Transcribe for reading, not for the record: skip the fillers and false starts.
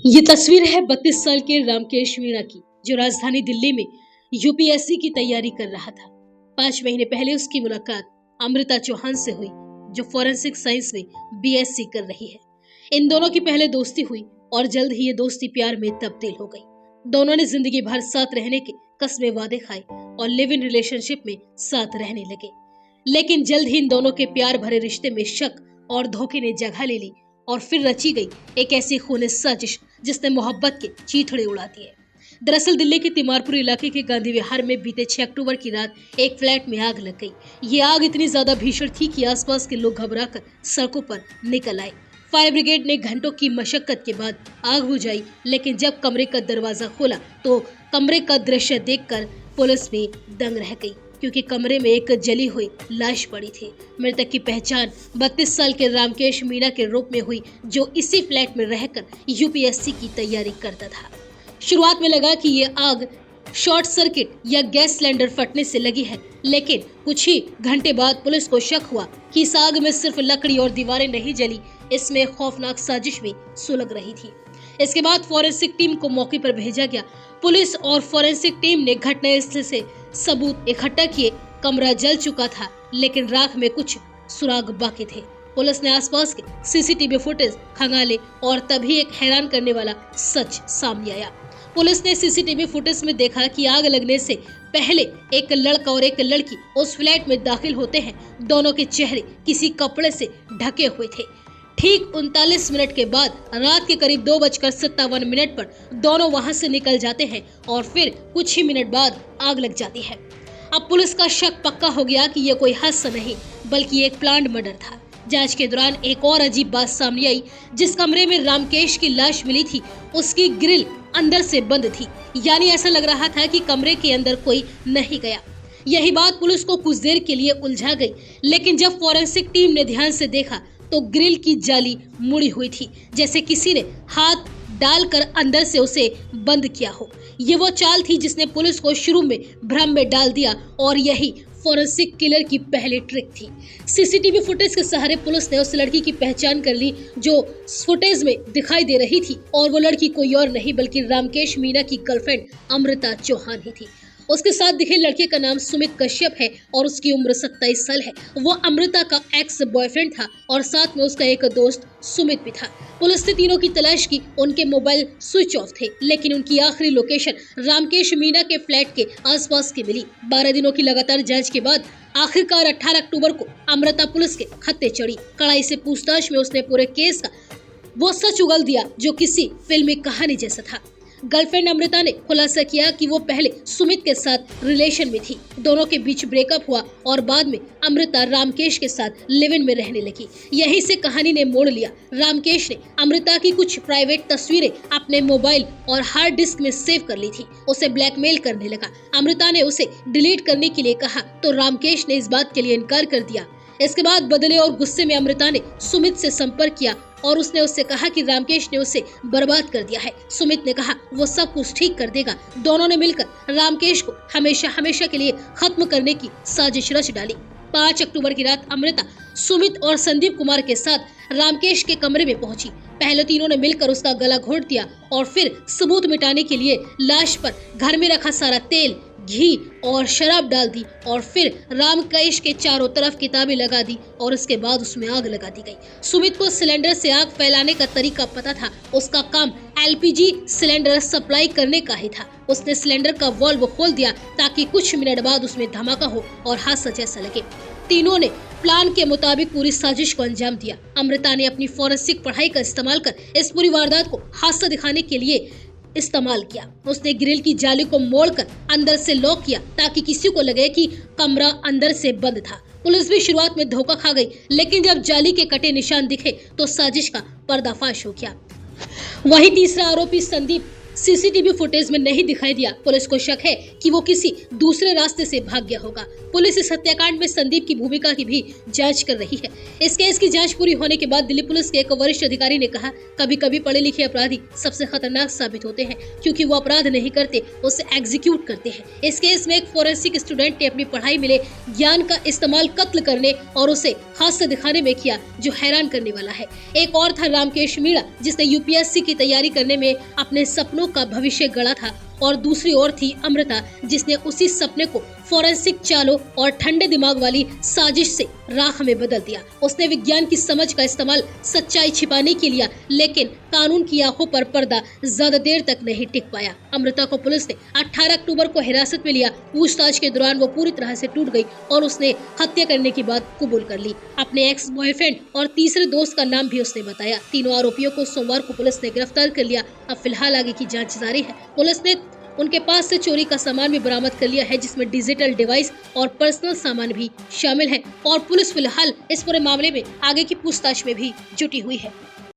ये तस्वीर है 32 साल के रामकेश मीणा की, जो राजधानी दिल्ली में यूपीएससी की तैयारी कर रहा था। 5 महीने पहले उसकी मुलाकात अमृता चौहान से हुई, जो फॉरेंसिक साइंस में बीएससी कर रही है। इन दोनों की पहले दोस्ती हुई और जल्द ही ये दोस्ती प्यार में तब्दील हो गई। दोनों ने जिंदगी भर साथ रहने के कस्मे वादे खाए और लिव इन रिलेशनशिप में साथ रहने लगे। लेकिन जल्द ही इन दोनों के प्यार भरे रिश्ते में शक और धोखे ने जगह ले ली और फिर रची गई एक ऐसी खूनी साजिश जिसने मोहब्बत के चीथड़े उड़ा दिए। दरअसल दिल्ली के तिमारपुर इलाके के गांधी विहार में बीते 6 अक्टूबर की रात एक फ्लैट में आग लग गई। ये आग इतनी ज्यादा भीषण थी कि आसपास के लोग घबराकर सड़कों पर निकल आए। फायर ब्रिगेड ने घंटों की मशक्कत के बाद आग बुझाई, लेकिन जब कमरे का दरवाजा खोला तो कमरे का दृश्य देखकर पुलिस भी दंग रह गई, क्योंकि कमरे में एक जली हुई लाश पड़ी थी। मृतक की पहचान 32 साल के रामकेश मीणा के रूप में हुई, जो इसी फ्लैट में रहकर यूपीएससी की तैयारी करता था। शुरुआत में लगा कि ये आग शॉर्ट सर्किट या गैस सिलेंडर फटने से लगी है, लेकिन कुछ ही घंटे बाद पुलिस को शक हुआ कि इस आग में सिर्फ लकड़ी और दीवारें नहीं जली, इसमें खौफनाक साजिश भी सुलग रही थी। इसके बाद फॉरेंसिक टीम को मौके पर भेजा गया। पुलिस और फॉरेंसिक टीम ने घटनास्थल से सबूत इकट्ठा किए। कमरा जल चुका था, लेकिन राख में कुछ सुराग बाकी थे। पुलिस ने आसपास के सीसीटीवी फुटेज खंगाले और तभी एक हैरान करने वाला सच सामने आया। पुलिस ने सीसीटीवी फुटेज में देखा कि आग लगने से पहले एक लड़का और एक लड़की उस फ्लैट में दाखिल होते हैं। दोनों के चेहरे किसी कपड़े से ढके हुए थे। ठीक 39 मिनट के बाद रात के करीब 2:57 पर दोनों वहां से निकल जाते हैं और फिर कुछ ही मिनट बाद आग लग जाती है। अब पुलिस का शक पक्का हो गया कि यह कोई हादसा नहीं बल्कि एक प्लान्ड मर्डर था। जांच के दौरान एक और अजीब बात सामने आई। जिस कमरे में रामकेश की लाश मिली थी, उसकी ग्रिल अंदर से बंद थी, यानी ऐसा लग रहा था कि कमरे के अंदर कोई नहीं गया। यही बात पुलिस को कुछ देर के लिए उलझा गई, लेकिन जब फॉरेंसिक टीम ने ध्यान से देखा तो ग्रिल की जाली मुड़ी हुई थी, जैसे किसी ने हाथ डालकर अंदर से उसे बंद किया हो। ये वो चाल थी जिसने पुलिस को शुरू में भ्रम में डाल दिया, और यही फॉरेंसिक किलर की पहली ट्रिक थी। सीसीटीवी फुटेज के सहारे पुलिस ने उस लड़की की पहचान कर ली जो फुटेज में दिखाई दे रही थी, और वो लड़की कोई और नहीं बल्कि रामकेश मीणा की गर्लफ्रेंड अमृता चौहान ही थी। उसके साथ दिखे लड़के का नाम सुमित कश्यप है और उसकी उम्र 27 साल है। वो अमृता का एक्स बॉयफ्रेंड था और साथ में उसका एक दोस्त सुमित भी था। पुलिस ने तीनों की तलाश की। उनके मोबाइल स्विच ऑफ थे, लेकिन उनकी आखिरी लोकेशन रामकेश मीणा के फ्लैट के आसपास की मिली। 12 दिनों की लगातार जांच के बाद आखिरकार 18 अक्टूबर को अमृता पुलिस के खत्ते चढ़ी। कड़ाई से पूछताछ में उसने पूरे केस का वो सच उगल दिया जो किसी फिल्मी कहानी जैसा था। गर्लफ्रेंड अमृता ने खुलासा किया कि वो पहले सुमित के साथ रिलेशन में थी। दोनों के बीच ब्रेकअप हुआ और बाद में अमृता रामकेश के साथ लिव इन में रहने लगी। यहीं से कहानी ने मोड़ लिया। रामकेश ने अमृता की कुछ प्राइवेट तस्वीरें अपने मोबाइल और हार्ड डिस्क में सेव कर ली थी। उसे ब्लैकमेल करने लगा। अमृता ने उसे डिलीट करने के लिए कहा तो रामकेश ने इस बात के लिए इनकार कर दिया। इसके बाद बदले और गुस्से में अमृता ने सुमित से संपर्क किया और उसने उससे कहा कि रामकेश ने उसे बर्बाद कर दिया है। सुमित ने कहा वो सब कुछ ठीक कर देगा। दोनों ने मिलकर रामकेश को हमेशा हमेशा के लिए खत्म करने की साजिश रच डाली। 5 अक्टूबर की रात अमृता सुमित और संदीप कुमार के साथ रामकेश के कमरे में पहुंची। पहले तीनों ने मिलकर उसका गला घोंट दिया और फिर सबूत मिटाने के लिए लाश पर घर में रखा सारा तेल, घी और शराब डाल दी और फिर रामकेश के चारों तरफ किताबें लगा दी और उसके बाद उसमें आग लगा दी गई। सुमित को सिलेंडर से आग फैलाने का तरीका पता था। उसका काम एलपीजी सिलेंडर सप्लाई करने का ही था। उसने सिलेंडर का वाल्व खोल दिया ताकि कुछ मिनट बाद उसमें धमाका हो और हादसा जैसा लगे। तीनों ने प्लान के मुताबिक पूरी साजिश को अंजाम दिया। अमृता ने अपनी फॉरेंसिक पढ़ाई का इस्तेमाल कर इस पूरी वारदात को हादसा दिखाने के लिए इस्तेमाल किया। उसने ग्रिल की जाली को मोड़कर अंदर से लॉक किया ताकि किसी को लगे कि कमरा अंदर से बंद था। पुलिस भी शुरुआत में धोखा खा गई, लेकिन जब जाली के कटे निशान दिखे तो साजिश का पर्दाफाश हो गया। वहीं तीसरा आरोपी संदीप सीसीटीवी फुटेज में नहीं दिखाई दिया। पुलिस को शक है कि वो किसी दूसरे रास्ते से भाग गया होगा। पुलिस इस हत्याकांड में संदीप की भूमिका की भी जांच कर रही है। इस केस की जांच पूरी होने के बाद दिल्ली पुलिस के एक वरिष्ठ अधिकारी ने कहा, कभी कभी पढ़े लिखे अपराधी सबसे खतरनाक साबित होते हैं, क्योंकि वो अपराध नहीं करते, उसे एग्जीक्यूट करते हैं। इस केस में एक फोरेंसिक स्टूडेंट ने अपनी पढ़ाई मिले ज्ञान का इस्तेमाल कत्ल करने और उसे हास्य दिखाने में किया, जो हैरान करने वाला है। एक और था रामकेश मीणा, जिसने यूपीएससी की तैयारी करने में अपने सपनों का भविष्य गढ़ा था, और दूसरी ओर थी अमृता, जिसने उसी सपने को फोरेंसिक चालों और ठंडे दिमाग वाली साजिश से राख में बदल दिया। उसने विज्ञान की समझ का इस्तेमाल सच्चाई छिपाने के लिए, लेकिन कानून की आंखों पर पर्दा ज्यादा देर तक नहीं टिक पाया। अमृता को पुलिस ने 18 अक्टूबर को हिरासत में लिया। पूछताछ के दौरान वो पूरी तरह से टूट गई और उसने हत्या करने की बात कबूल कर ली। अपने एक्स बॉयफ्रेंड और तीसरे दोस्त का नाम भी उसने बताया। तीनों आरोपियों को सोमवार को पुलिस ने गिरफ्तार कर लिया। अब फिलहाल आगे की जांच जारी है। पुलिस ने उनके पास से चोरी का सामान भी बरामद कर लिया है, जिसमें डिजिटल डिवाइस और पर्सनल सामान भी शामिल है, और पुलिस फिलहाल इस पूरे मामले में आगे की पूछताछ में भी जुटी हुई है।